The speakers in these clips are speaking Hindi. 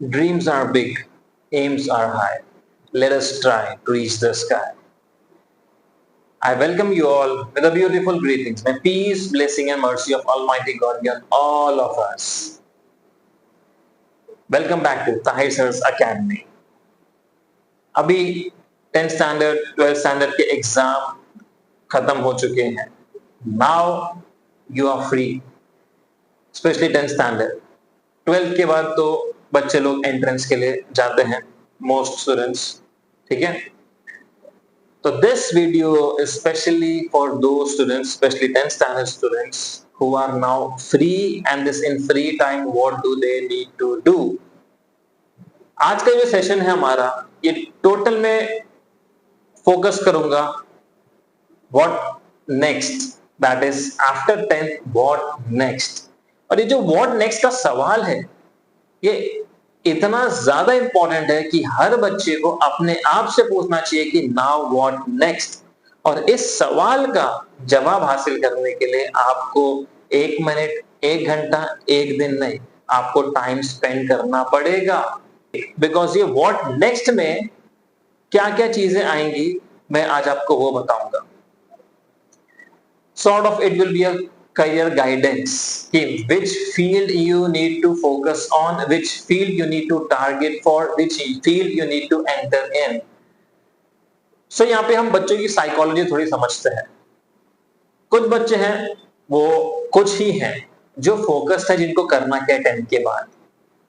Dreams are big, aims are high. Let us try to reach the sky. I welcome you all with a beautiful greetings. May peace, blessing and mercy of Almighty God be on all of us. Welcome back to Tahir Sir's Academy. अभी 10th स्टैंडर्ड 12th स्टैंडर्ड के एग्जाम खत्म हो चुके हैं. Now you are free, specially 10th standard. 12th के बाद तो बच्चे लोग एंट्रेंस के लिए जाते हैं, मोस्ट स्टूडेंट्स. ठीक है, तो this video is specially for those students, especially 10th standard students who are now free, and this in free time what do they need to do. आज का जो सेशन है हमारा, ये टोटल में फोकस करूंगा what next, that is after 10th what next. और ये जो व्हाट नेक्स्ट का सवाल है, ये इतना ज्यादा इंपॉर्टेंट है कि हर बच्चे को अपने आप से पूछना चाहिए कि नाउ व्हाट नेक्स्ट. और इस सवाल का जवाब हासिल करने के लिए आपको 1 मिनट, 1 घंटा, 1 दिन नहीं, आपको टाइम स्पेंड करना पड़ेगा. बिकॉज ये व्हाट नेक्स्ट में क्या क्या चीजें आएंगी मैं आज आपको वो बताऊंगा. Sort of it will be a career guidance, which field you need to focus on, which field you need to target for, which field you need to enter in. So यहाँ पे हम बच्चों की साइकोलॉजी थोड़ी समझते हैं. कुछ बच्चे हैं, वो कुछ ही हैं जो फोकस्ड है, जिनको करना क्या 10th के बाद,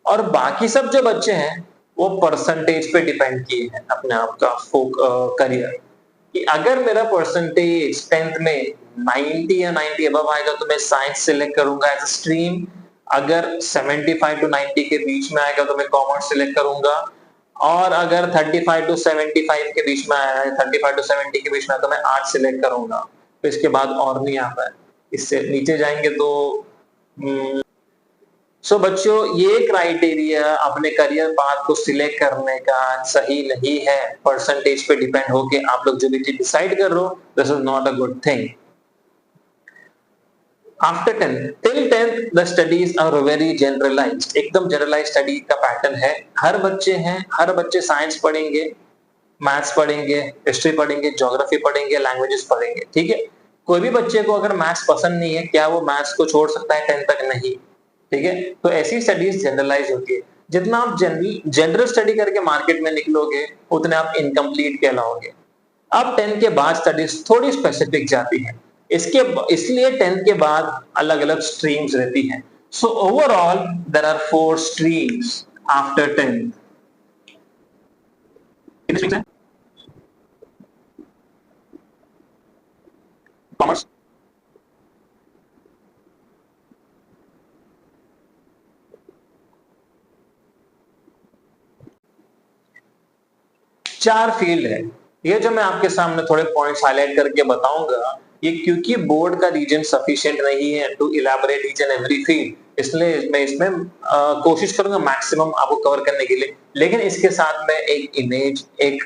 और बाकी सब जो बच्चे हैं वो परसेंटेज पे डिपेंड किए हैं अपने आप का करियर, कि अगर मेरा परसेंटेज 10th में 90 या 90 अबव आएगा तो मैं साइंस सिलेक्ट करूंगा एज अ स्ट्रीम. अगर 75 टू 90 के बीच में आएगा तो मैं कॉमर्स सिलेक्ट करूंगा. और अगर 35 टू 75 के बीच में आया है, 35 टू 70 के बीच में, तो मैं आर्ट्स सिलेक्ट करूंगा. तो इसके बाद और नहीं आता है, इससे नीचे जाएंगे तो सो बच्चों, ये क्राइटेरिया अपने करियर पाथ को सिलेक्ट करने का सही नहीं है. परसेंटेज पे डिपेंड होके आप लोग जो भी चीज डिसाइड कर रहे हो, this is not a good thing. After 10th, till 10th the studies are very generalized. एकदम जनरलाइज स्टडी का पैटर्न है. हर बच्चे साइंस पढ़ेंगे, मैथ्स पढ़ेंगे, हिस्ट्री पढ़ेंगे, ज्योग्राफी पढ़ेंगे, लैंग्वेजेस पढ़ेंगे. ठीक है, कोई भी बच्चे को अगर मैथ्स पसंद नहीं है, क्या वो मैथ्स को छोड़ सकता है 10th तक? नहीं. ठीक है, तो ऐसी स्टडीज जनरलाइज होती है. जितना आप जनरल स्टडी करके मार्केट में निकलोगे, उतने आप इनकम्प्लीट कहलाओगे. अब 10th के बाद स्टडीज थोड़ी स्पेसिफिक जाती है. इसलिए 10th के बाद अलग अलग स्ट्रीम्स रहती हैं. So overall there are 4 streams after 10th. Commerce, चार फील्ड है. ये जो मैं आपके सामने थोड़े पॉइंट्स हाईलाइट करके बताऊंगा, ये क्योंकि बोर्ड का रीजन सफिशिएंट नहीं है to elaborate each and every field, इसलिए मैं इसमें कोशिश करूंगा मैक्सिमम आपको कवर करने के लिए. लेकिन इसके साथ में एक इमेज, एक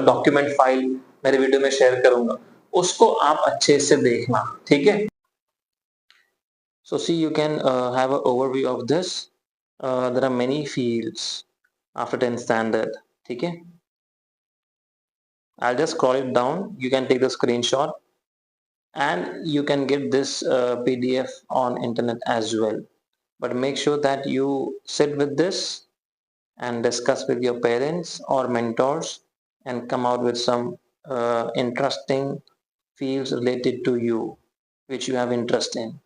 डॉक्यूमेंट फाइल मेरे वीडियो में शेयर करूंगा, उसको आप अच्छे से देखना. ठीक है, so see you can have a overview of this. There are many fields after 10th standard. ठीक है, I'll just scroll it down. You can take the screenshot and you can get this PDF on internet as well. But make sure that you sit with this and discuss with your parents or mentors and come out with some interesting fields related to you, which you have interest in.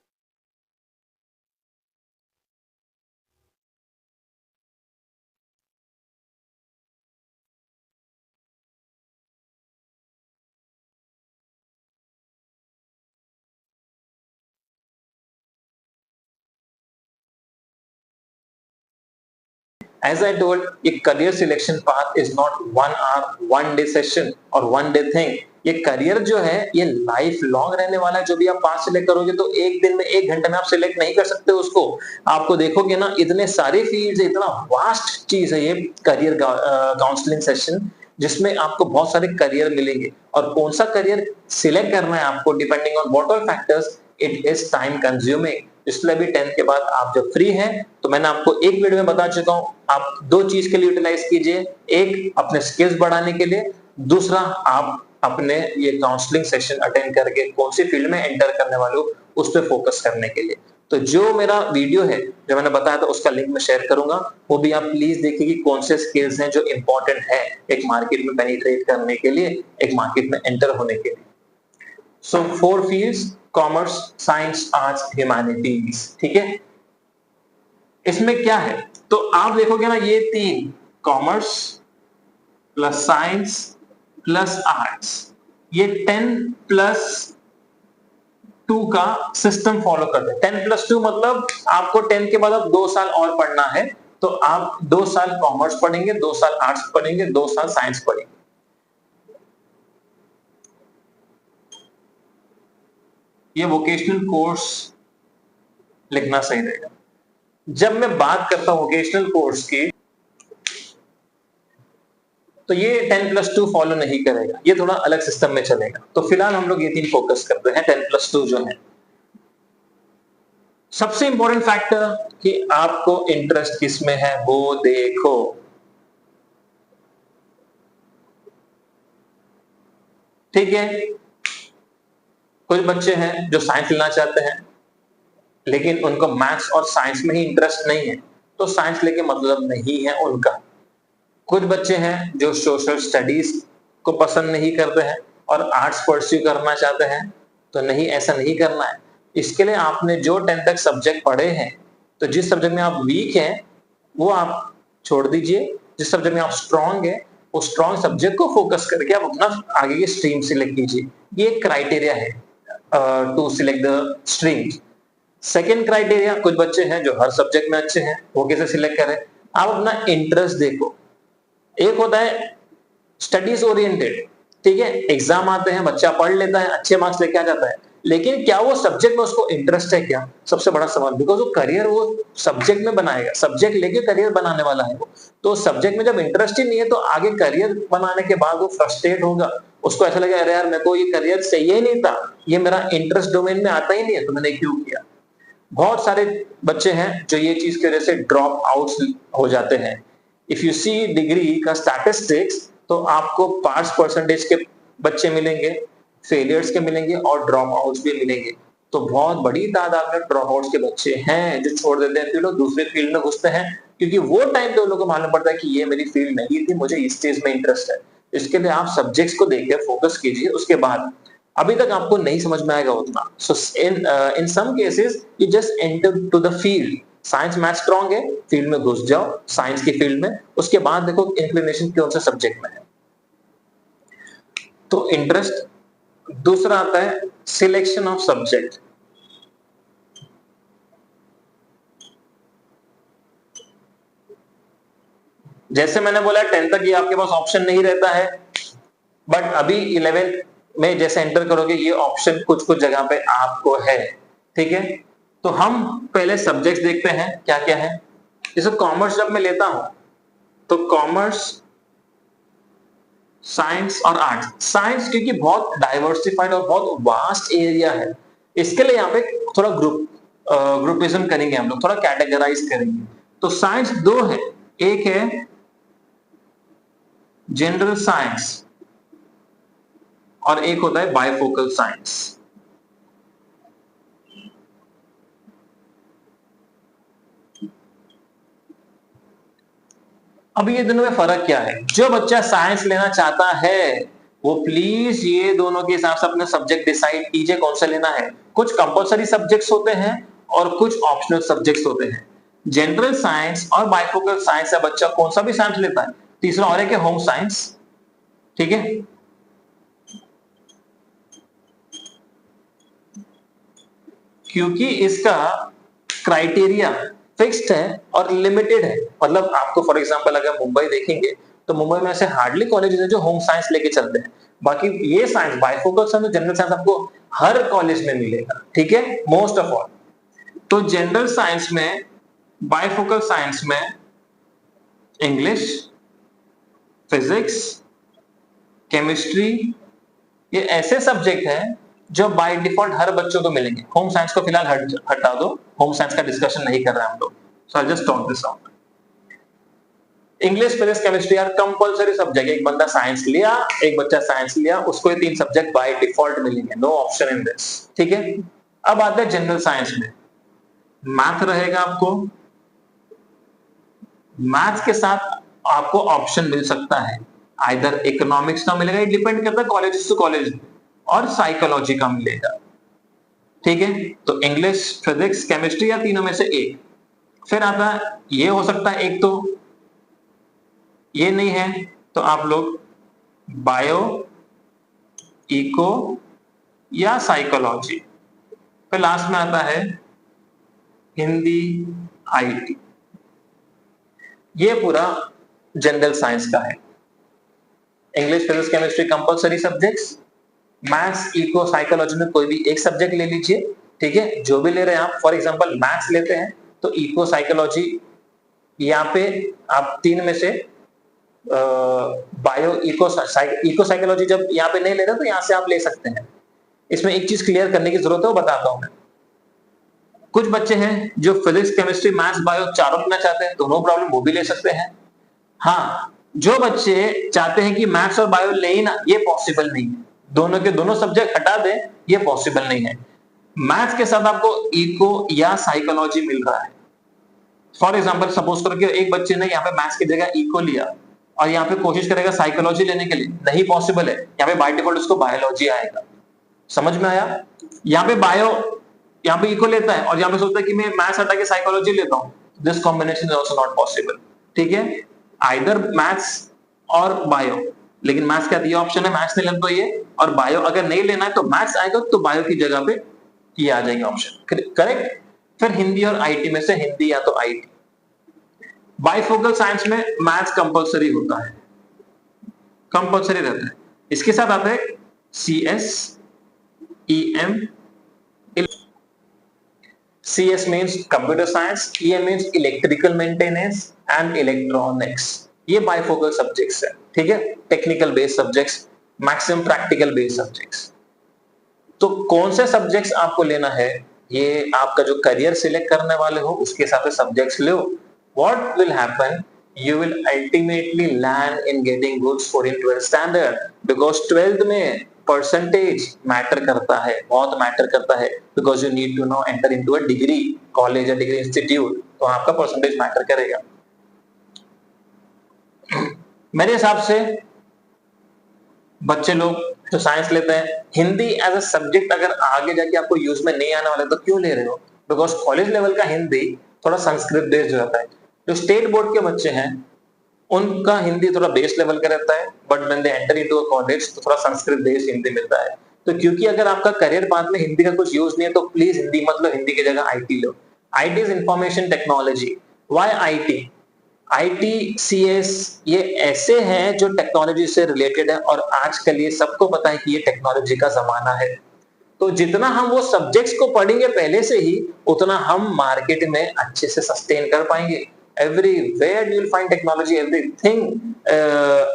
As I told, ये career selection path is not 1 hour, 1 day session और 1 day थिंग. ये करियर जो है ये लाइफ लॉन्ग रहने वाला है. जो भी आप पाथ सिलेक्ट करोगे तो एक दिन में, 1 घंटे में आप सिलेक्ट नहीं कर सकते उसको. आपको देखोगे ना, इतने सारे फील्ड्स है, इतना वास्ट चीज है ये करियर काउंसलिंग सेशन, जिसमें आपको बहुत सारे करियर मिलेंगे. और कौन सा करियर सिलेक्ट करना है आपको, depending on what all factors, it is time consuming. इसलिए अभी 10th के बाद आप जब फ्री हैं तो मैंने आपको एक वीडियो में बता चुका हूं, आप दो चीज के लिए यूटिलाइज कीजिए, एक अपने स्किल्स बढ़ाने के लिए, दूसरा आप अपने ये काउंसलिंग सेशन अटेंड करके कौन सी फील्ड में एंटर करने वाले हो उस पर फोकस करने के लिए। तो जो मेरा वीडियो है जो मैंने बताया था उसका लिंक मैं शेयर करूंगा, वो भी आप प्लीज देखिए कि कौन से स्किल्स हैं जो इंपॉर्टेंट है एक मार्केट में पेनिट्रेट करने के लिए, एक मार्केट में एंटर होने के लिए। सो 4 fields, commerce, science, arts, humanities, ठीक है। इसमें क्या है तो आप देखोगे ना, ये 3 commerce plus science plus arts, ये 10+2 का सिस्टम फॉलो करते हैं। 10+2 मतलब आपको 10 के बाद अब 2 साल और पढ़ना है, तो आप 2 साल कॉमर्स पढ़ेंगे, 2 साल आर्ट्स पढ़ेंगे, 2 साल साइंस पढ़ेंगे। ये वोकेशनल कोर्स लिखना सही रहेगा। जब मैं बात करता हूं वोकेशनल कोर्स की, तो ये 10+2 फॉलो नहीं करेगा, ये थोड़ा अलग सिस्टम में चलेगा। तो फिलहाल हम लोग ये 3 फोकस करते हैं, 10+2 जो है। सबसे इंपॉर्टेंट फैक्टर कि आपको इंटरेस्ट किसमें है वो देखो। ठीक है, कुछ बच्चे हैं जो साइंस लेना चाहते हैं लेकिन उनको मैथ्स और साइंस में ही इंटरेस्ट नहीं है, तो साइंस लेके मतलब नहीं है उनका। कुछ बच्चे हैं जो सोशल स्टडीज को पसंद नहीं करते हैं और आर्ट्स परस्यू करना चाहते हैं, तो नहीं, ऐसा नहीं करना है। इसके लिए आपने जो 10 तक सब्जेक्ट पढ़े हैं, तो जिस सब्जेक्ट में आप वीक हैं वो आप छोड़ दीजिए, जिस सब्जेक्ट में आप स्ट्रांग है उस स्ट्रांग सब्जेक्ट को फोकस करके आप अपना आगे की स्ट्रीम सिलेक्ट कीजिए। ये क्राइटेरिया है to select the stream. Second criteria, कुछ बच्चे हैं जो हर सब्जेक्ट में अच्छे हैं, वो कैसे सिलेक्ट करें? आप अपना इंटरेस्ट देखो। एक होता है स्टडीज ओरिएंटेड, ठीक है, एग्जाम आते हैं, बच्चा पढ़ लेता है, अच्छे मार्क्स लेके आ जाता है, लेकिन क्या वो सब्जेक्ट में उसको इंटरेस्ट है क्या? सबसे बड़ा सवाल, बिकॉज वो करियर वो सब्जेक्ट में बनाएगा, सब्जेक्ट लेके करियर बनाने वाला है वो। तो सब्जेक्ट में जब इंटरेस्ट ही नहीं है तो आगे करियर बनाने के बाद वो फ्रस्ट्रेट होगा, उसको ऐसा लगेगा अरे यार मेरे को ये करियर चाहिए ही नहीं था, ये मेरा इंटरेस्ट डोमेन में आता ही नहीं है, तो मैंने क्यों किया। बहुत सारे बच्चे हैं जो ये चीज की वजह से ड्रॉप आउट्स हो जाते हैं। इफ यू सी डिग्री का स्टैटिस्टिक्स, तो आपको पास परसेंटेज के बच्चे मिलेंगे, फेलियर्स के मिलेंगे और ड्रॉप आउट्स भी मिलेंगे। तो बहुत बड़ी तादाद में ड्रॉप आउट्स के बच्चे हैं जो छोड़ देते हैं फील्ड और दूसरे फील्ड में घुसते हैं, क्योंकि वो टाइम पे उन लोगों को मालूम पड़ता है कि ये मेरी फील्ड नहीं थी, मुझे इस चीज में इंटरेस्ट है। इसके लिए आप सब्जेक्ट्स को देखकर फोकस कीजिए, उसके बाद अभी तक आपको नहीं समझ में आएगा उतना। So in some cases you just enter to the field. Science math strong है, फील्ड में घुस जाओ, साइंस की फील्ड में, उसके बाद देखो इंक्लिनेशन कौन सा सब्जेक्ट में है। तो इंटरेस्ट। दूसरा आता है सिलेक्शन ऑफ सब्जेक्ट। जैसे मैंने बोला 10 तक ये आपके पास ऑप्शन नहीं रहता है, बट अभी 11th में जैसे एंटर करोगे ये ऑप्शन कुछ कुछ जगह पे आपको है, ठीक है। तो हम पहले सब्जेक्ट्स देखते हैं क्या क्या है। जैसे कॉमर्स जब मैं लेता हूं तो कॉमर्स, साइंस और आर्ट्स। साइंस क्योंकि बहुत डाइवर्सिफाइड और बहुत वास्ट एरिया है, इसके लिए यहाँ पे थोड़ा ग्रुपिज्म करेंगे, हम लोग थोड़ा कैटेगराइज करेंगे। तो साइंस दो है, एक है जनरल साइंस और एक होता है बायफोकल साइंस। अभी ये दोनों में फर्क क्या है? जो बच्चा साइंस लेना चाहता है वो प्लीज ये दोनों के हिसाब से अपना सब्जेक्ट डिसाइड कीजिए कौन सा लेना है। कुछ कंपलसरी सब्जेक्ट्स होते हैं और कुछ ऑप्शनल सब्जेक्ट्स होते हैं। जनरल साइंस और बायफोकल साइंस से बच्चा कौन सा भी साइंस लेता है। तीसरा और एक है होम साइंस, ठीक है। क्योंकि इसका क्राइटेरिया फिक्स्ड है और लिमिटेड है। मतलब आपको फॉर एग्जांपल अगर मुंबई देखेंगे तो मुंबई में ऐसे हार्डली कॉलेजेस हैं जो होम साइंस लेके चलते हैं। बाकी ये साइंस बायफोकल साइंस और जनरल साइंस आपको हर कॉलेज में मिलेगा, ठीक है, मोस्ट ऑफ ऑल। तो जनरल साइंस में, बायफोकल साइंस में इंग्लिश, फिजिक्स, केमिस्ट्री, ये ऐसे सब्जेक्ट हैं जो बाय डिफॉल्ट हर बच्चों को मिलेंगे। होम साइंस को फिलहाल हटा दो, होम साइंस का डिस्कशन नहीं कर रहे हम लोग, so I just talk this out. English, physics, chemistry are compulsory subject. एक बंदा साइंस लिया, एक बच्चा साइंस लिया, उसको ये 3 सब्जेक्ट बाय डिफॉल्ट मिलेंगे, नो ऑप्शन इन दिस, ठीक है। अब आते हैं जनरल साइंस में, मैथ रहेगा आपको, मैथ्स के साथ आपको ऑप्शन मिल सकता है, आइदर इकोनॉमिक्स का मिलेगा, ये डिपेंड करता है कॉलेज टू कॉलेज, और साइकोलॉजी का मिलेगा, ठीक है। तो इंग्लिश, फिजिक्स, केमिस्ट्री या तीनों में से एक। फिर आता है, ये हो सकता है एक, तो ये नहीं है तो आप लोग बायो, इको या साइकोलॉजी। फिर लास्ट में आता है हिंदी, आईटी। ये पूरा जनरल साइंस का है। English, physics, chemistry compulsory subjects, maths, eco, psychology में कोई भी एक सब्जेक्ट ले लीजिए, ठीक है। जो भी ले रहे हैं आप, फॉर एग्जांपल मैथ्स लेते हैं तो इको, साइकोलॉजी, यहाँ पे आप 3 में से बायो, इको साइकोलॉजी जब यहाँ पे नहीं ले रहे तो यहाँ से आप ले सकते हैं। इसमें एक चीज क्लियर करने की जरूरत है, वो बताता हूं मैं। कुछ बच्चे हैं जो फिजिक्स, केमिस्ट्री, मैथ्स, बायो चारों लेना चाहते हैं, तो नो प्रॉब्लम, वो भी ले सकते हैं। हाँ, जो बच्चे चाहते हैं कि मैथ्स और बायो ले ही ना, ये पॉसिबल नहीं है, दोनों के दोनों सब्जेक्ट हटा दें, ये पॉसिबल नहीं है। मैथ्स के साथ आपको इको या साइकोलॉजी मिल रहा है। फॉर एग्जाम्पल सपोज करो कि एक बच्चे ने यहाँ पे मैथ्स की जगह इको लिया और यहाँ पे कोशिश करेगा साइकोलॉजी लेने के लिए, नहीं पॉसिबल है, यहाँ पे बाय डिफॉल्ट उसको बायोलॉजी आएगा। समझ में आया? यहाँ पे बायो, यहाँ पे इको लेता है और यहाँ पे सोचता है कि मैं मैथ्स हटा के साइकोलॉजी लेता हूँ, this combination is also not possible, ठीक है। आइदर मैथ्स और बायो, लेकिन मैथ्स का ये ऑप्शन है, मैथ्स नहीं लेना तो ये, और बायो अगर नहीं लेना है तो मैथ्स आएगा, तो बायो की जगह पे ये आ जाएगा ऑप्शन, करेक्ट। फिर हिंदी और आईटी में से हिंदी या तो आईटी। बाइफोकल साइंस में मैथ्स कंपलसरी होता है, कंपलसरी रहता है। इसके साथ आता है CS, EM. CS means computer science, EM means electrical maintenance and electronics. ये बाइफोकल सब्जेक्ट्स है, ठीक है, technical based subjects, maximum practical based subjects. तो कौन से सब्जेक्ट्स आपको लेना है, ये आपका जो करियर सिलेक्ट करने वाले हो उसके हिसाब से subjects low. What will happen? You will ultimately land in getting good score in 12th standard, because 12th में परसेंटेज मैटर करता है, बहुत मैटर करता है, because you need to know enter into a degree college या डिग्री इंस्टीट्यूट, तो आपका परसेंटेज मैटर करेगा। मेरे हिसाब से बच्चे लोग जो साइंस लेते हैं, हिंदी एज अ सब्जेक्ट अगर आगे जाके आपको यूज में नहीं आने वाला तो क्यों ले रहे हो? बिकॉज कॉलेज लेवल का हिंदी थोड़ा संस्कृत बेस्ड रहता है। जो स्टेट बोर्ड के बच्चे हैं उनका हिंदी थोड़ा बेस लेवल का रहता है, but when they enter into a college तो थोड़ा संस्कृत बेस्ड हिंदी मिलता है। तो क्योंकि अगर आपका करियर पाथ में हिंदी का कुछ यूज नहीं है तो प्लीज हिंदी मत लो, हिंदी की जगह IT low. IT is information technology. Why IT? IT, CS ये ऐसे हैं जो टेक्नोलॉजी से रिलेटेड है, और आजकल ये सबको पता है कि ये टेक्नोलॉजी का जमाना है। तो जितना हम वो सब्जेक्ट्स को पढ़ेंगे पहले से ही, उतना हम मार्केट में अच्छे से सस्टेन कर पाएंगे। Everywhere you will find technology, everything,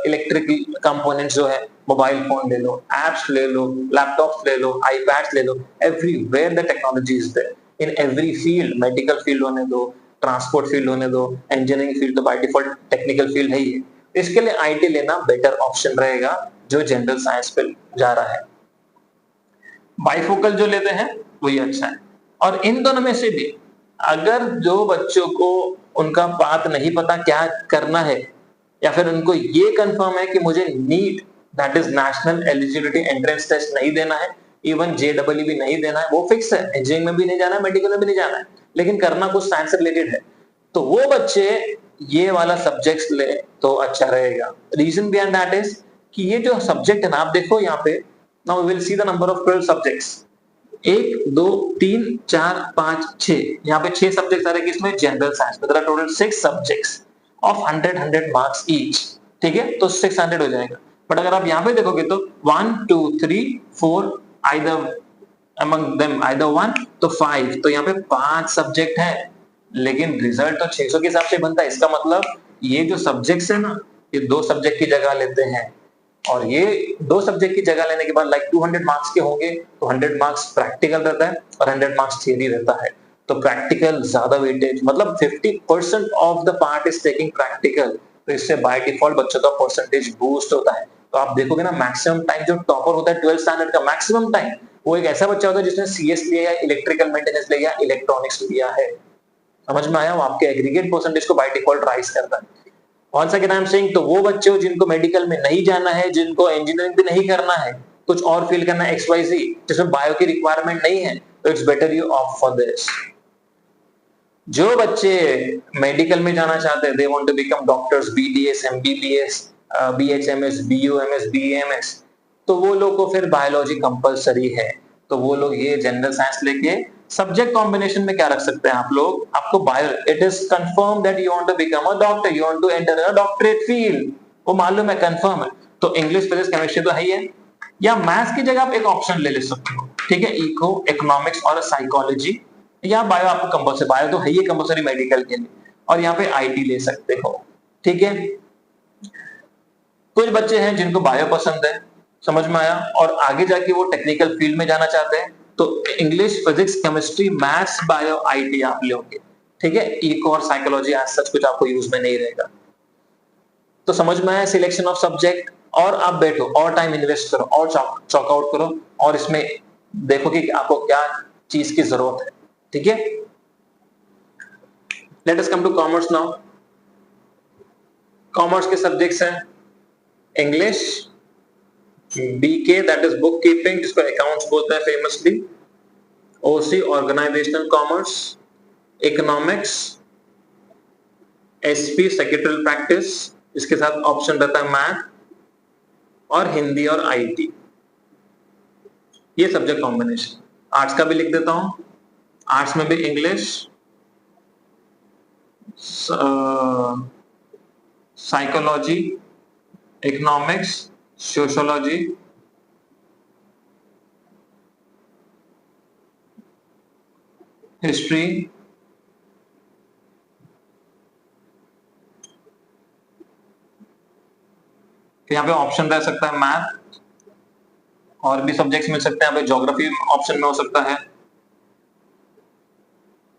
electrical components जो है, मोबाइल फोन ले लो, एप्स ले लो, लैपटॉप्स ले लो, आईपैड्स ले लो, everywhere the technology is there, in every field, medical field होने दो, ट्रांसपोर्ट फील्ड होने दो, इंजीनियरिंग फील्ड तो बाय डिफॉल्ट टेक्निकल फील्ड है ही। इसके लिए आईटी लेना बेटर ऑप्शन रहेगा जो जनरल साइंस पे जा रहा है। बाइफोकल जो लेते हैं वही अच्छा है। और इन दोनों में से भी अगर जो बच्चों को उनका पाथ नहीं पता क्या करना है, या फिर उनको ये कंफर्म है कि मुझे NEET, that is national eligibility entrance test नहीं देना है, इवन जेडब्ल्यू भी नहीं देना है, वो फिक्स है, इंजीनियरिंग में भी नहीं जाना है, मेडिकल में भी नहीं जाना है, लेकिन करना कुछ साइंस से रिलेटेड है, तो वो बच्चे ये वाला सब्जेक्ट्स ले तो अच्छा रहेगा। रीजन बिहाइंड दैट इज कि ये जो सब्जेक्ट है ना, आप देखो यहाँ पे, now we will see the number of 12 subjects, 1 2 3 4 5 6, यहाँ पे 6 सब्जेक्ट आ रहे हैं किसमें, जनरल साइंस में। Total 6 subjects of 100 marks each, ठीक है, तो 600 हो जाएगा। बट अगर आप यहाँ पे देखोगे तो 1 2 3 4 आइदर among them either 1 तो 5, तो यहाँ पे 5 सब्जेक्ट है, लेकिन रिजल्ट तो 600 के हिसाब से बनता है। इसका मतलब ये जो सब्जेक्ट्स है ना, ये 2 सब्जेक्ट की जगह लेते हैं, और ये 2 सब्जेक्ट की जगह लेने के बाद लाइक 200 मार्क्स के होंगे, तो 100 मार्क्स प्रैक्टिकल रहता है और 100 मार्क्स थियरी रहता है। तो प्रैक्टिकल ज्यादा वेटेज, मतलब 50% of the part is taking practical, तो इससे बाय डिफॉल्ट बच्चों का परसेंटेज बूस्ट होता है। तो आप देखोगे ना, मैक्सिमम टाइम जो टॉपर होता है 12th स्टैंडर्ड का मैक्सिमम टाइम, वो एक ऐसा बच्चा होता है जिसने सीएस लिया या इलेक्ट्रिकल मेंटेनेंस लिया या इलेक्ट्रॉनिक्स लिया है। समझ में आया? वो आपके एग्रीगेट परसेंटेज को बाय डिफॉल्ट राइज करता है। once again I am saying, तो वो बच्चे हो जिनको मेडिकल में नहीं जाना है, जिनको इंजीनियरिंग भी नहीं करना है, कुछ और फील्ड करना है XYZ, जिसमें बायो की रिक्वायरमेंट नहीं है, तो it's better you opt for this. जो बच्चे मेडिकल में जाना चाहते हैं, they want to become doctors, BDS, MBBS, BHMS, BUMS, BAMS, तो वो लोग को फिर बायोलॉजी कंपलसरी है। तो वो लोग ये जनरल साइंस लेके सब्जेक्ट कॉम्बिनेशन में क्या रख सकते हैं आप लोग, आपको bio, it is confirm that you want to become a doctor, you want to enter a doctorate field, वो मालूम है, कंफर्म है। तो इंग्लिश, फिजिक्स, केमिस्ट्री तो है ही है, या मैथ्स की जगह आप एक ऑप्शन ले सकते हो, ठीक है, इको, इकोनॉमिक्स और साइकोलॉजी, या बायो आपको कंपलसरी, बायो तो है ही कंपलसरी मेडिकल के लिए, और यहाँ पे आईटी ले सकते हो, ठीक है। कुछ बच्चे हैं जिनको बायो पसंद है, समझ में आया, और आगे जाके वो टेक्निकल फील्ड में जाना चाहते हैं, तो English, physics, chemistry, maths, bio, IT आप लोगे, ठीक है। इको और साइकोलॉजी आज सच कुछ आपको यूज में नहीं रहेगा। तो समझ में आया सिलेक्शन ऑफ सब्जेक्ट, और आप बैठो और टाइम इन्वेस्ट करो और चॉक आउट करो, और इसमें देखो कि आपको क्या चीज की जरूरत है, ठीक है। Let us come to commerce now. Commerce के सब्जेक्ट्स हैं English, BK that is book keeping, जिसको अकाउंट्स बोलते हैं famously, OC organisational commerce, economics, SP secretarial practice, इसके साथ ऑप्शन रहता है मैथ, और हिंदी और IT, ये सब्जेक्ट कॉम्बिनेशन। आर्ट्स का भी लिख देता हूं, आर्ट्स में भी English, psychology, economics, sociology, history, यहाँ पे ऑप्शन रह सकता है मैथ, और भी सब्जेक्ट्स मिल सकते हैं, यहाँ पे ज्योग्राफी ऑप्शन में हो सकता है,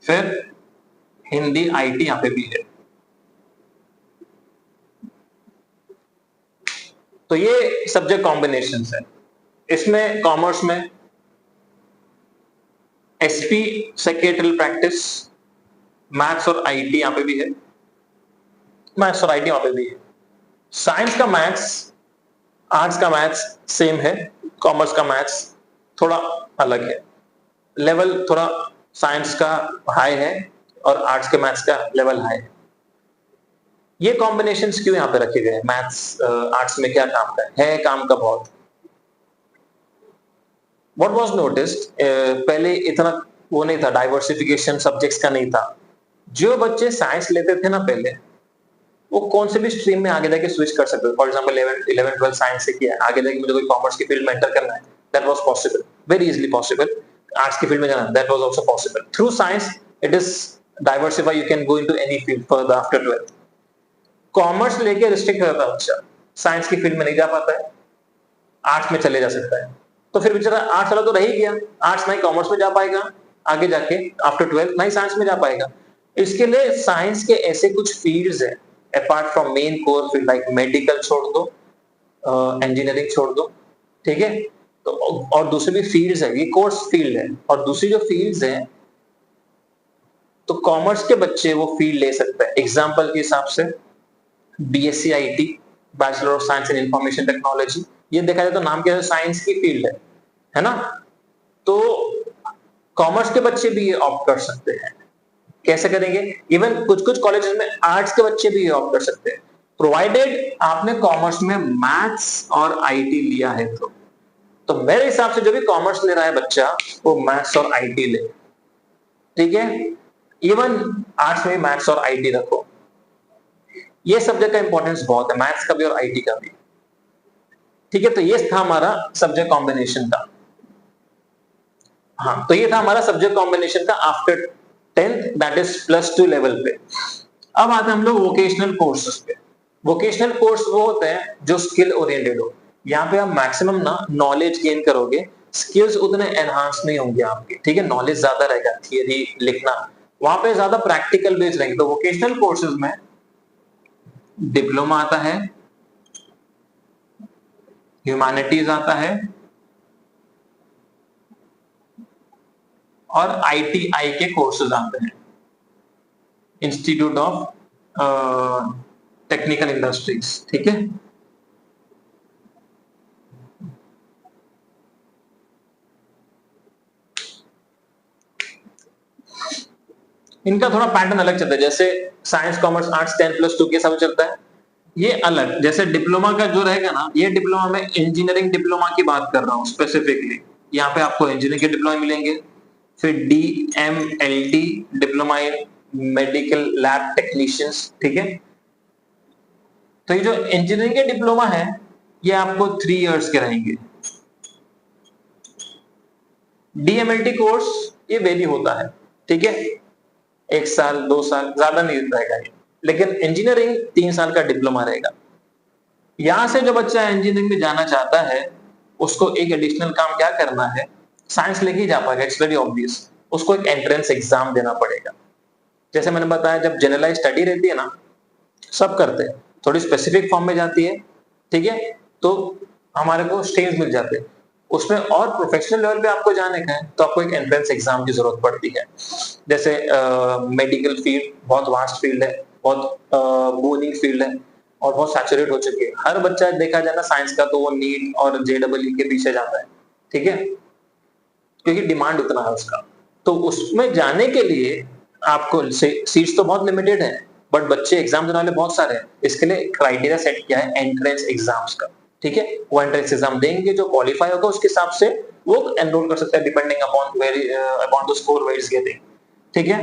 फिर हिंदी, IT यहाँ पे भी है। तो ये सब्जेक्ट कॉम्बिनेशन है। इसमें कॉमर्स में SP सेक्रेटरियल प्रैक्टिस, मैथ्स और IT यहाँ पे भी है, मैथ्स और IT यहाँ पे भी है। साइंस का मैथ्स, आर्ट्स का मैथ्स सेम है, कॉमर्स का मैथ्स थोड़ा अलग है, लेवल थोड़ा साइंस का हाई है और आर्ट्स के मैथ्स का लेवल हाई है। ये कॉम्बिनेशंस क्यों यहाँ पे रखे गए? मैथ्स आर्ट्स में क्या काम का है काम का बहुत। What was noticed, पहले इतना वो नहीं था, डाइवर्सिफिकेशन सब्जेक्ट्स का नहीं था। जो बच्चे साइंस लेते थे ना पहले, वो कौन से भी स्ट्रीम में आगे जाके स्विच कर सकते थे। फॉर एग्जांपल 11 12 साइंस से किया है, आगे जाके मुझे कोई कॉमर्स की फील्ड में एंटर करना है, that was possible, very easily possible. Arts की फील्ड में जाना, that was also possible. Through science it is diversify, you can go into any field further after 12th। Commerce लेके रिस्ट्रिक्ट रहता है बच्चा, साइंस की फील्ड में नहीं जा पाता है, आर्ट्स में चले जा सकता है, तो फिर बेचारा आर्ट्स वाला तो रह ही गया, आर्ट्स नहीं कॉमर्स में जा पाएगा, आगे जाके आफ्टर 12th नहीं साइंस में जा पाएगा। इसके लिए साइंस के ऐसे कुछ फील्ड्स हैं apart from main core field, like medical छोड़ दो, इंजीनियरिंग छोड़ दो, ठीक है, तो और दूसरे भी फील्ड्स है, ये कोर्स फील्ड है, और दूसरी जो फील्ड्स हैं तो कॉमर्स के बच्चे वो फील्ड ले सकते हैं। एग्जाम्पल के हिसाब से BSc IT, bachelor of science in information technology, ये देखा जाए तो नाम क्या है, साइंस की फील्ड है ना। तो कॉमर्स के बच्चे भी ये ऑप्ट कर सकते हैं। कैसे करेंगे? इवन कुछ कुछ कॉलेजेस में आर्ट्स के बच्चे भी ये ऑप्ट कर सकते हैं, प्रोवाइडेड आपने कॉमर्स में मैथ्स और IT लिया है तो मेरे हिसाब से जो भी कॉमर्स ले रहा है बच्चा, वो मैथ्स और IT ले, ठीक है। इवन आर्ट्स में मैथ्स और IT रखो, ये सब्जेक्ट का इंपॉर्टेंस बहुत है, मैथ्स का भी और IT का भी, ठीक है। तो ये था हमारा सब्जेक्ट कॉम्बिनेशन का। हाँ, तो ये था हमारा सब्जेक्ट कॉम्बिनेशन का after 10th, that is +2 level पे। अब आते हैं हम लोग वोकेशनल कोर्सेज पे। वोकेशनल कोर्स वो होते हैं जो स्किल ओरिएंटेड हो, यहाँ पे आप मैक्सिमम ना नॉलेज गेन करोगे, स्किल्स उतने एनहांस नहीं होंगे आपके, ठीक है, नॉलेज ज्यादा रहेगा, थियरी लिखना, वहां पे ज्यादा प्रैक्टिकल बेस्ड रहेंगे। तो वोकेशनल कोर्सेज में डिप्लोमा आता है, ह्यूमैनिटीज आता है, और आईटीआई के कोर्सेज आते हैं, इंस्टीट्यूट ऑफ टेक्निकल इंडस्ट्रीज, ठीक है। इनका थोड़ा पैटर्न अलग चलता है, जैसे साइंस कॉमर्स आर्ट्स 10+2 के हिसाब से चलता है, ये अलग। जैसे डिप्लोमा का जो रहेगा ना, ये डिप्लोमा में इंजीनियरिंग डिप्लोमा की बात कर रहा हूँ स्पेसिफिकली, यहाँ पे आपको इंजीनियरिंग के डिप्लोमा मिलेंगे। फिर DMLT, diploma in medical lab technicians, ठीक है। तो ये जो इंजीनियरिंग के डिप्लोमा है, ये आपको 3 इयर्स के रहेंगे। DMLT कोर्स ये वेरी होता है, ठीक है, 1 साल 2 साल ज्यादा नहीं रहेगा ये, लेकिन इंजीनियरिंग 3 साल का डिप्लोमा रहेगा। यहां से जो बच्चा इंजीनियरिंग में जाना चाहता है, उसको एक एडिशनल काम क्या करना है, साइंस लेके ही जा पाएगा, इट्स वेरी ऑब्वियस, उसको एक एंट्रेंस एग्जाम देना पड़ेगा। जैसे मैंने बताया, जब जनरलाइज स्टडी रहती है ना, सब करते हैं, थोड़ी स्पेसिफिक फॉर्म में जाती है, ठीक है, तो हमारे को स्टेज मिल जाते हैं, उसमें और प्रोफेशनल लेवल पे आपको जाने का है तो आपको एक एंट्रेंस एग्जाम की जरूरत पड़ती है। जैसे मेडिकल फील्ड बहुत वास्ट फील्ड है, बहुत बोरिंग फील्ड है, और बहुत सैचुरेट हो चुकी है। हर बच्चा देखा जाए ना साइंस का, तो वो नीट और JEE के पीछे जाता है, ठीक है, क्योंकि डिमांड उतना है उसका। तो उसमें जाने के लिए आपको सीट्स तो बहुत लिमिटेड है, बट बच्चे एग्जाम देने वाले बहुत सारे हैं, इसके लिए क्राइटेरिया सेट किया है एंट्रेंस एग्जाम्स का, ठीक है। वो एंट्रेंस एग्जाम देंगे, जो क्वालिफाई होगा उसके हिसाब से वो एनरोल कर सकता है, depending upon the score where is getting, ठीक है।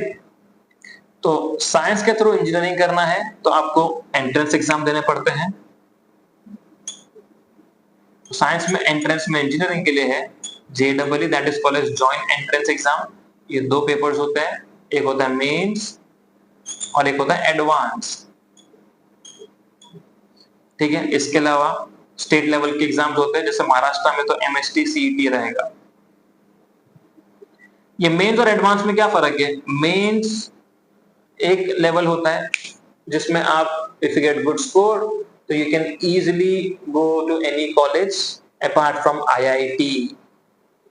तो साइंस के थ्रू इंजीनियरिंग करना है तो आपको एंट्रेंस एग्जाम देने पड़ते हैं। साइंस में एंट्रेंस में इंजीनियरिंग के लिए है JEE, that is called as joint entrance exam. ये 2 पेपर्स होते हैं, एक होता है मेंस और एक होता है एडवांस, ठीक है। इसके अलावा स्टेट लेवल के एग्जाम्स होते हैं, जैसे महाराष्ट्र में तो MST CET रहेगा। ये मेंस और एडवांस में क्या फर्क है, मेंस एक लेवल होता है जिसमें आप if you get good score तो you can easily go to any college apart from IIT,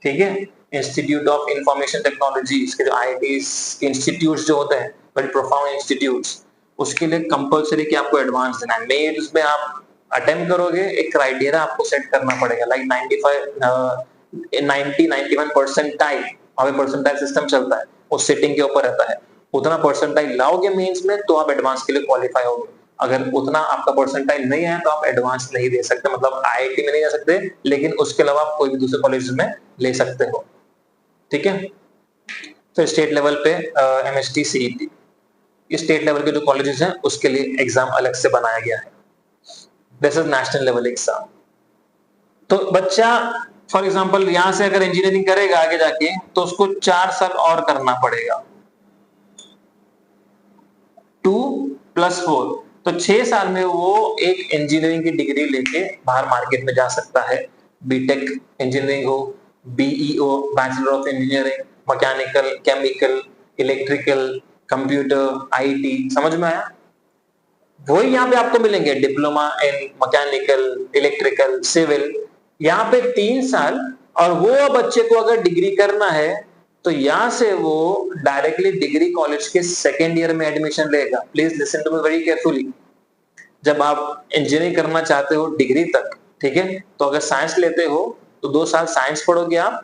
ठीक है, इंस्टीट्यूट ऑफ इंफॉर्मेशन टेक्नोलॉजी। इसके जो IITs इंस्टीट्यूट्स जो होते हैं, बड़ी प्रोफाउंड इंस्टीट्यूट्स, उसके लिए कंपलसरी कि आपको एडवांस देना है। मेंस में आप अटेम्प्ट करोगे, एक क्राइटेरिया आपको सेट करना पड़ेगा, लाइक 91 परसेंटाइल, वहां पे परसेंटाइल सिस्टम चलता है, उस सेटिंग के ऊपर रहता है, उतना परसेंटाइल लाओगे मेंस में तो आप एडवांस के लिए क्वालिफाई होगे। अगर उतना आपका परसेंटाइल नहीं है तो आप एडवांस नहीं दे सकते, मतलब IIT में नहीं जा सकते, लेकिन उसके अलावा आप कोई भी दूसरे कॉलेज में ले सकते हो, ठीक है। तो स्टेट लेवल पे MST CET, स्टेट लेवल के जो कॉलेजेस हैं उसके लिए एग्जाम अलग से बनाया गया है, this is national level exam. तो बच्चा फॉर एग्जांपल यहां से अगर इंजीनियरिंग करेगा आगे जाके, तो उसको 4 साल और करना पड़ेगा, 2+4, तो 6 साल में वो एक इंजीनियरिंग की डिग्री लेके बाहर मार्केट में जा सकता है। बीटेक इंजीनियरिंग हो, BEO bachelor of engineering, mechanical, chemical, electrical, computer, IT, समझ में आया। वही यहाँ पे आपको मिलेंगे, diploma in mechanical, electrical, civil, यहाँ पे 3 साल। और वो बच्चे को अगर डिग्री करना है तो यहां से वो डायरेक्टली डिग्री कॉलेज के 2nd ईयर में एडमिशन लेगा। Please listen to me very carefully. जब आप इंजीनियरिंग करना चाहते हो डिग्री तक, ठीक है, तो अगर साइंस लेते हो तो 2 साल साइंस पढ़ोगे आप,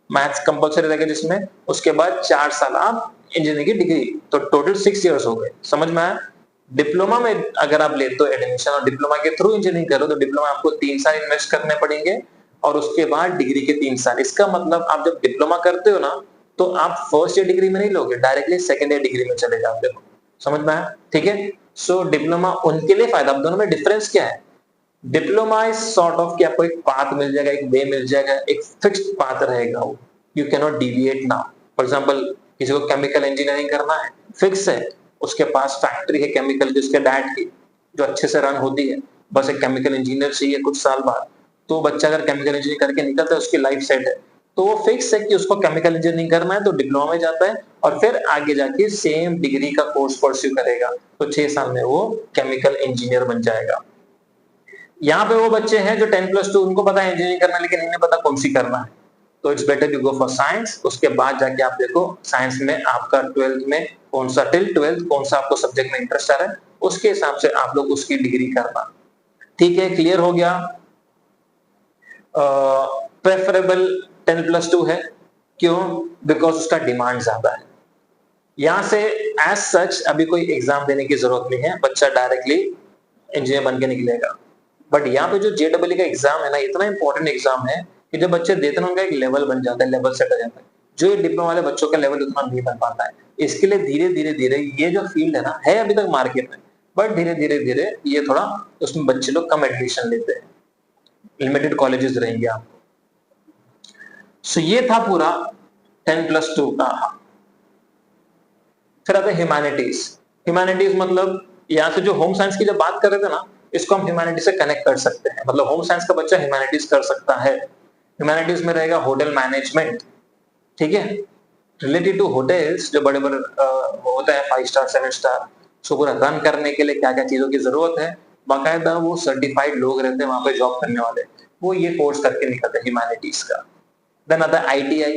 मैथ्स कंपलसरी रहेगा जिसमें, उसके बाद 4 साल आप इंजीनियरिंग की डिग्री, तो टोटल 6 इयर्स हो गए, समझ में आया। डिप्लोमा में अगर आप लेते हो एडमिशन और डिप्लोमा के थ्रू इंजीनियरिंग करो तो डिप्लोमा आपको 3 साल इन्वेस्ट करने पड़ेंगे और उसके बाद डिग्री के 3 साल। इसका मतलब आप जब डिप्लोमा करते हो ना, तो आप फर्स्ट ईयर डिग्री में नहीं लोगे, डायरेक्टली 2nd ईयर डिग्री में चले जाते हो, समझ में आया, ठीक है। सो डिप्लोमा उनके लिए फायदा। अब दोनों में डिफरेंस क्या है, डिप्लोमा इज सॉर्ट ऑफ कि आपको एक पाथ मिल जाएगा, एक वे मिल जाएगा, एक फिक्स्ड पाथ रहेगा, वो you can not deviate now. For example किसी को केमिकल इंजीनियरिंग करना है, फिक्स है, उसके पास फैक्ट्री है केमिकल जिसके डैड की, जो अच्छे से रन होती है, बस एक केमिकल इंजीनियर चाहिए कुछ साल बाद, तो बच्चा अगर केमिकल इंजीनियरिंग करके निकलता है उसकी लाइफ सेट है, तो वो फिक्स है कि उसको केमिकल इंजीनियरिंग करना है, तो डिप्लोमा में जाता है और फिर आगे जाके सेम डिग्री का कोर्स परस्यू करेगा, तो 6 साल में वो केमिकल इंजीनियर बन जाएगा। यहाँ पे वो बच्चे हैं जो 10+2 उनको पता है इंजीनियरिंग करना है लेकिन इन्हें पता कौन सी करना है, तो it's better you go for science. उसके बाद जाके आप देखो साइंस में आपका 12th में कौन सा टिल 12th कौन सा आपको सब्जेक्ट में इंटरेस्ट आ रहा है, उसके हिसाब से आप लोग उसकी डिग्री करना। ठीक है, क्लियर हो गया। प्रेफरेबल 10+2 है, क्यों? बिकॉज उसका डिमांड ज्यादा है। यहां से एज सच अभी कोई एग्जाम देने की जरूरत नहीं है, बच्चा डायरेक्टली इंजीनियर बन के निकलेगा। बट यहाँ पे जो JEE का एग्जाम है ना, इतना इंपॉर्टेंट एग्जाम है कि जब बच्चे देते हैं उनका एक लेवल बन जाता है, लेवल सेट हो जाता है। जो ये डिप्लोमा वाले बच्चों का लेवल उतना नहीं बन पाता है। इसके लिए धीरे धीरे धीरे ये जो फील्ड है ना, है अभी तक मार्केट में, बट धीरे धीरे धीरे ये थोड़ा उसमें बच्चे लोग कम एडमिशन लेते हैं, लिमिटेड कॉलेजेस रहेंगे आपको। सो ये था पूरा 10+2 का। फिर आता है ह्यूमैनिटीज। ह्यूमैनिटीज मतलब यहाँ से जो होम साइंस की जब बात कर रहे थे ना, इसको हम ह्यूमैनिटीज से कनेक्ट कर सकते हैं, मतलब होम साइंस का बच्चा ह्यूमैनिटीज कर सकता है। ह्यूमैनिटीज में रहेगा होटल मैनेजमेंट, ठीक है, रिलेटेड टू होटल्स जो बड़े बड़े होता है 5 स्टार 7 स्टार, उसको पूरा रन करने के लिए क्या क्या चीजों की जरूरत है, बाकायदा वो सर्टिफाइड लोग रहते हैं वहां पे जॉब करने वाले, वो ये कोर्स करके निकलते हैं ह्यूमैनिटीज का। देन आता है ITI,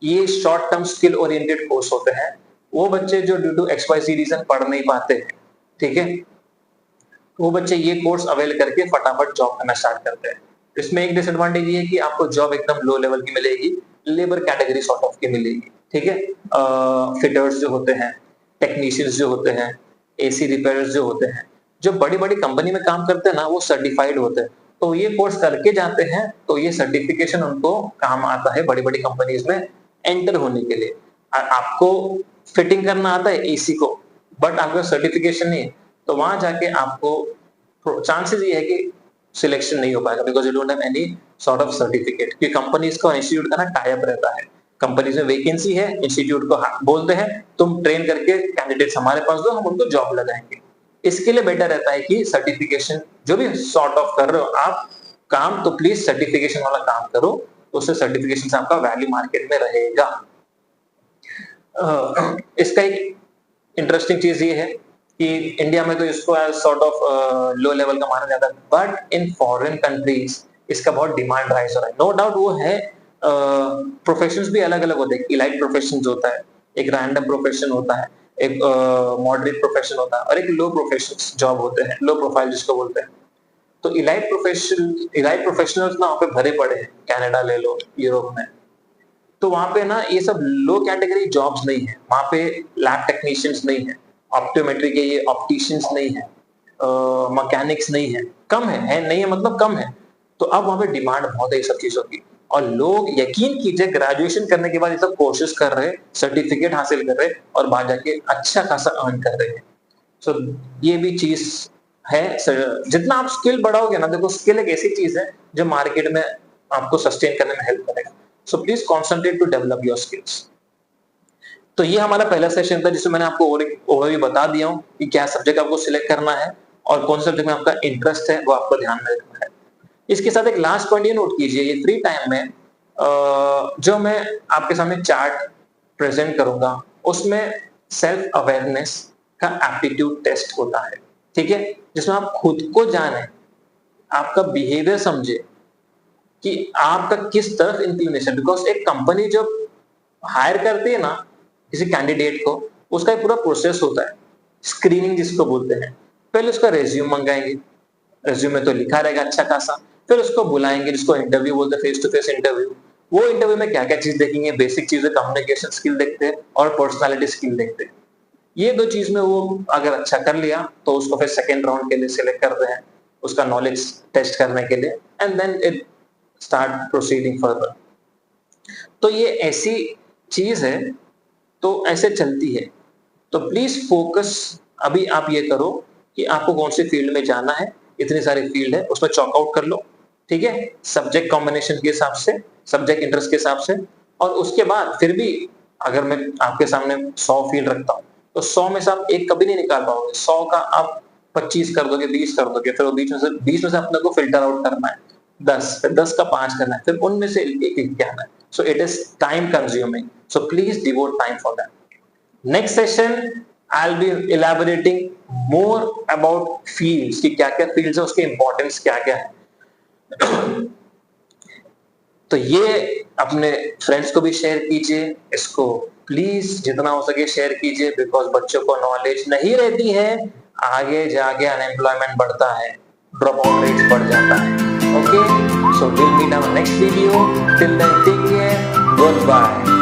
ये short term skill oriented course होते हैं। वो बच्चे जो ड्यू टू XYZ रीजन पढ़ नहीं पाते हैं, ठीक है, वो बच्चे ये कोर्स अवेल करके फटाफट जॉब करना स्टार्ट करते हैं। इसमें एक डिसएडवांटेज ये है कि आपको जॉब एकदम लो लेवल की मिलेगी, लेबर कैटेगरी सॉर्ट ऑफ की मिलेगी, ठीक है। फिटर्स जो होते हैं, टेक्नीशियंस जो होते हैं, AC रिपेयर्स जो होते हैं, जो बड़ी बड़ी कंपनी में काम करते हैं ना, वो सर्टिफाइड होते हैं, तो ये कोर्स करके जाते हैं, तो ये सर्टिफिकेशन उनको काम आता है बड़ी बड़ी कंपनीज में एंटर होने के लिए। आपको फिटिंग करना आता है AC को, बट आपका सर्टिफिकेशन नहीं है, तो वहां जाके आपको चांसेस ये है कि सिलेक्शन नहीं हो पाएगा, because you don't have any sort of certificate. क्योंकि कंपनीज का इंस्टीट्यूट का ना टाई अप रहता है, कंपनीज में वैकेंसी है, इंस्टीट्यूट को बोलते हैं तुम ट्रेन करके कैंडिडेट्स हमारे पास दो, हम उनको जॉब लगाएंगे। इसके लिए बेटर रहता है कि सर्टिफिकेशन जो भी सॉर्ट ऑफ कर रहे हो आप काम, तो प्लीज सर्टिफिकेशन वाला काम करो, तो उससे सर्टिफिकेशन से आपका वैल्यू मार्केट में रहेगा। इसका एक इंटरेस्टिंग चीज ये है कि इंडिया में तो इसको सॉर्ट ऑफ लो लेवल का माना जाता है, बट इन फॉरेन कंट्रीज इसका बहुत डिमांड राइज हो रहा है। नो डाउट वो है, प्रोफेशंस भी अलग अलग होते हैं। इलाइट प्रोफेशंस होता है, एक रैंडम प्रोफेशन होता है, एक मॉडरेट प्रोफेशन होता है, और एक लो प्रोफेशन जॉब होते हैं, लो प्रोफाइल जिसको बोलते हैं। तो इलाइट प्रोफेशनल्स ना वहाँ पे भरे पड़े हैं, कनाडा ले लो, यूरोप में, तो वहां पे ना ये सब लो कैटेगरी जॉब्स नहीं है, वहां पे लैब टेक्नीशियंस नहीं है, ऑप्टोमेट्री के ये ऑप्टिशियंस नहीं है, मैकेनिक्स नहीं है, कम है नहीं है मतलब कम है। तो अब वहां पे डिमांड बहुत है ये सब चीजों की, और लोग यकीन कीजिए ग्रेजुएशन करने के बाद ये सब कोर्सेज कर रहे हैं, सर्टिफिकेट हासिल कर रहे हैं, और बाहर जाके अच्छा खासा अर्न कर रहे हैं। सो ये भी चीज है। जितना आप स्किल बढ़ाओगे ना, देखो स्किल एक ऐसी चीज है जो मार्केट में आपको सस्टेन करने में हेल्प करेगा। So please concentrate to develop your skills. तो ये हमारा पहला सेशन था जिसमें मैंने आपको ओवरव्यू बता दिया हूँ कि क्या सब्जेक्ट आपको सिलेक्ट करना है और कौन से सब्जेक्ट में आपका इंटरेस्ट है वो आपको ध्यान में रखना है। इसके साथ एक लास्ट पॉइंट ये नोट कीजिए, ये फ्री टाइम में जो मैं आपके सामने चार्ट प्रेजेंट करूंगा उसमें सेल्फ अवेयरनेस का एप्टीट्यूड टेस्ट होता है, ठीक है, जिसमें आप खुद को जाने, आपका बिहेवियर समझे कि आपका किस तरफ इंक्लिनेशन। बिकॉज एक कंपनी जब हायर करती है ना किसी कैंडिडेट को, उसका एक पूरा प्रोसेस होता है, स्क्रीनिंग जिसको बोलते हैं। पहले उसका रेज्यूम मंगाएंगे, रेज्यूम में तो लिखा रहेगा अच्छा खासा, फिर उसको बुलाएंगे जिसको इंटरव्यू बोलते हैं, फेस टू फेस इंटरव्यू। वो इंटरव्यू में क्या क्या चीज देखेंगे, बेसिक चीजें, कम्युनिकेशन स्किल देखते हैं और पर्सनालिटी स्किल देखते हैं। ये दो चीज में वो अगर अच्छा कर लिया तो उसको फिर सेकेंड राउंड के लिए सिलेक्ट करते हैं, उसका नॉलेज टेस्ट करने के लिए, and then it start proceeding further. तो ये ऐसी चीज है, तो ऐसे चलती है। तो प्लीज फोकस अभी आप ये करो कि आपको कौन सी फील्ड में जाना है। इतनी सारी फील्ड है, उसमें चॉक आउट कर लो, ठीक है, सब्जेक्ट कॉम्बिनेशन के हिसाब से, सब्जेक्ट इंटरेस्ट के हिसाब से। और उसके बाद फिर भी अगर मैं आपके सामने 100 फील्ड रखता हूँ तो 100 में से आप एक कभी नहीं निकाल पाओगे, 100 का आप 25 कर दोगे, 20 कर दोगे, फिर वो 20 में से अपने को फिल्टर आउट करना है। 10, फिर 10 का 5 करना है, फिर उनमें से एक लिख के आना है. So it is time consuming. So please devote time for that. Next session I'll be elaborating more about fields कि क्या क्या fields है, उसके importance क्या क्या है. तो ये अपने फ्रेंड्स को भी शेयर कीजिए, इसको प्लीज जितना हो सके शेयर कीजिए, बिकॉज बच्चों को नॉलेज नहीं रहती है, आगे जाके अनएम्प्लॉयमेंट बढ़ता है, ड्रॉप आउट रेट्स बढ़ जाता है. Okay, so will meet on next video. Till then take care, good bye.